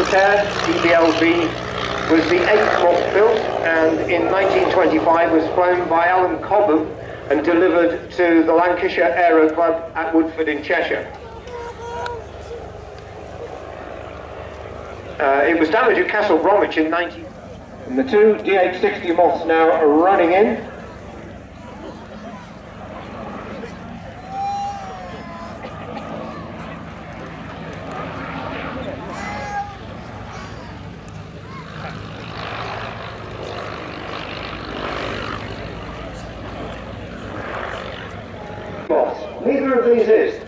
repaired, EBLV was the 8th Moth built, and in 1925 was flown by Alan Cobham and delivered to the Lancashire Aero Club at Woodford in Cheshire. It was damaged at Castle Bromwich in 19... And the two DH60 Moths now are running in. Neither of these is.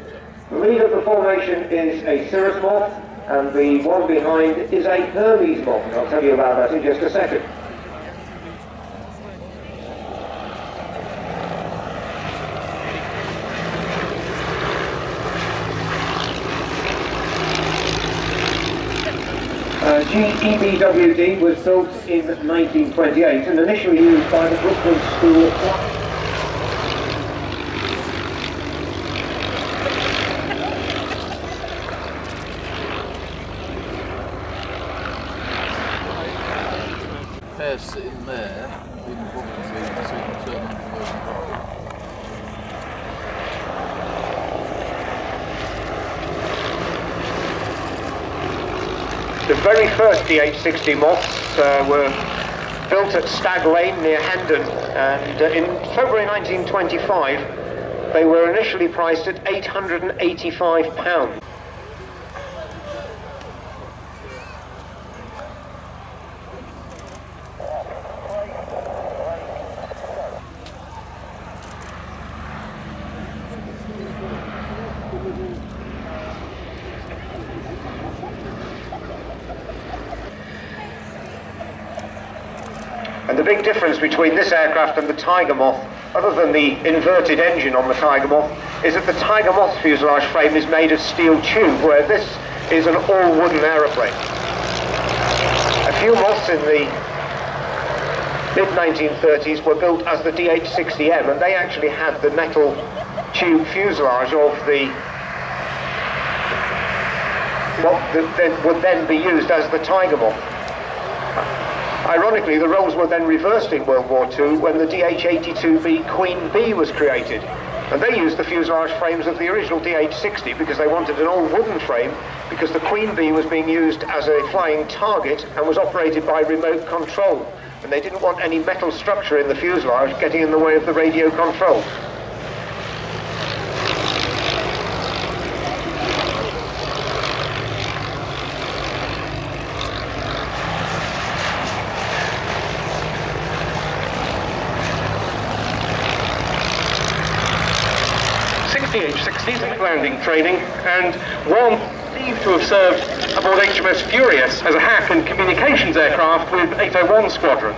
The lead of the formation is a cirrus moth, and the one behind is a Hermes moth. I'll tell you about that in just a second. GEBWD was built in 1928 and initially used by the Brooklyn School of Flight. Pairs sitting there, in the bottom seat, so you can turn them to The very first DH60 Moths were built at Stag Lane near Hendon, and in February 1925 they were initially priced at £885. And the big difference between this aircraft and the Tiger Moth, other than the inverted engine on the Tiger Moth, is that the Tiger Moth fuselage frame is made of steel tube, where this is an all-wooden aeroplane. A few Moths in the mid-1930s were built as the DH60M, and they actually had the metal tube fuselage of what would then be used as the Tiger Moth. Ironically, the roles were then reversed in World War II when the DH82B Queen Bee was created. And they used the fuselage frames of the original DH60 because they wanted an all-wooden frame, because the Queen Bee was being used as a flying target and was operated by remote control. And they didn't want any metal structure in the fuselage getting in the way of the radio control. DH60s in landing training, and one believed to have served aboard HMS Furious as a hack and communications aircraft with 801 Squadron.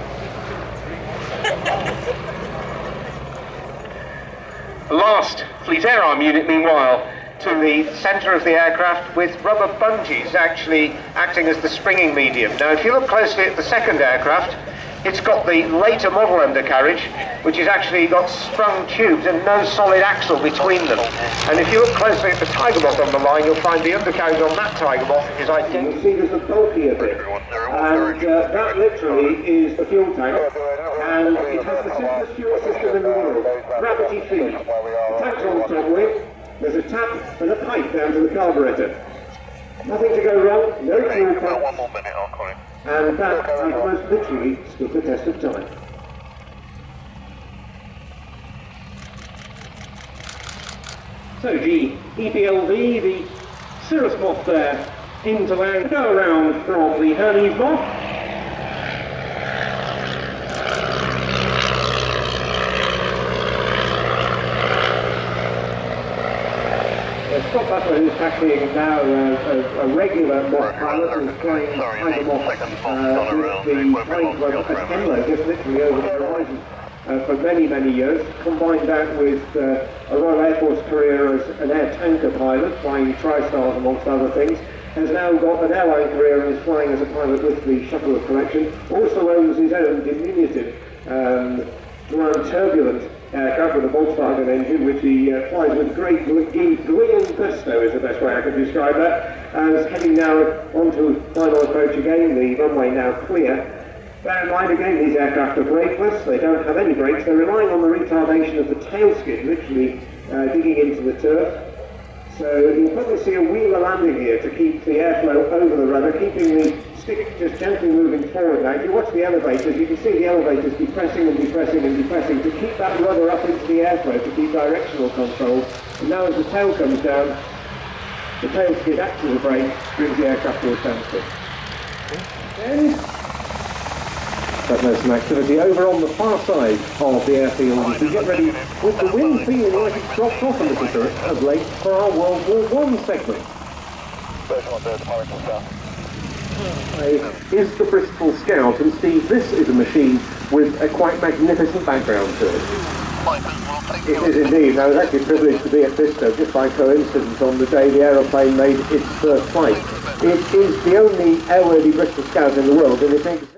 The last Fleet Air Arm unit, meanwhile, to the centre of the aircraft with rubber bungees actually acting as the springing medium. Now, if you look closely at the second aircraft, it's got the later model undercarriage, which has actually got sprung tubes and no solid axle between them. And if you look closely at the Tiger Moth on the line, you'll find the undercarriage on that Tiger Moth is identical. You see there's a bulkier bit, and that literally is the fuel tank, and it has the simplest fuel system in the world, gravity feed. The tank's on the top wing, there's a tap and a pipe down to the carburettor. Nothing to go wrong, no fuel pump. And that has most literally stood the test of time. So EBLV, the cirrus moth there, into land, go around from the Hermes moth. Scott Butler, who's taxiing now a regular Moth pilot, who's flying Tiger Moth with the flying club at Kenlo, just literally over the horizon for many, many years. Combined that with a Royal Air Force career as an air tanker pilot, flying TriStars amongst other things. Has now got an airline career and is flying as a pilot with the Shuttleworth collection. Also owns his own diminutive Grand Turbulent aircraft with a Volkswagen engine, which he flies with great glee and gusto, is the best way I could describe that. As heading now onto final approach again, the runway now clear. Bear in mind again, these aircraft are brakeless, they don't have any brakes, they're relying on the retardation of the tail skid, literally digging into the turf. So you'll probably see a wheeler landing here to keep the airflow over the rudder, keeping the stick just gently moving forward now. If you watch the elevators, you can see the elevators depressing and depressing and depressing to keep that rudder up into the airflow, to keep directional control. And now as the tail comes down, the tail skid acts as a brake, brings the aircraft to a standstill. Then, but there's some activity over on the far side of the airfield as we get ready, with the wind feeling like it's dropped off a little bit of late for our World War I segment. Is the Bristol Scout, and Steve, this is a machine with a quite magnificent background to it. It is indeed. I was actually privileged to be at Bristol just by coincidence on the day the aeroplane made its first flight. It is the only airworthy Bristol Scout in the world, and it makes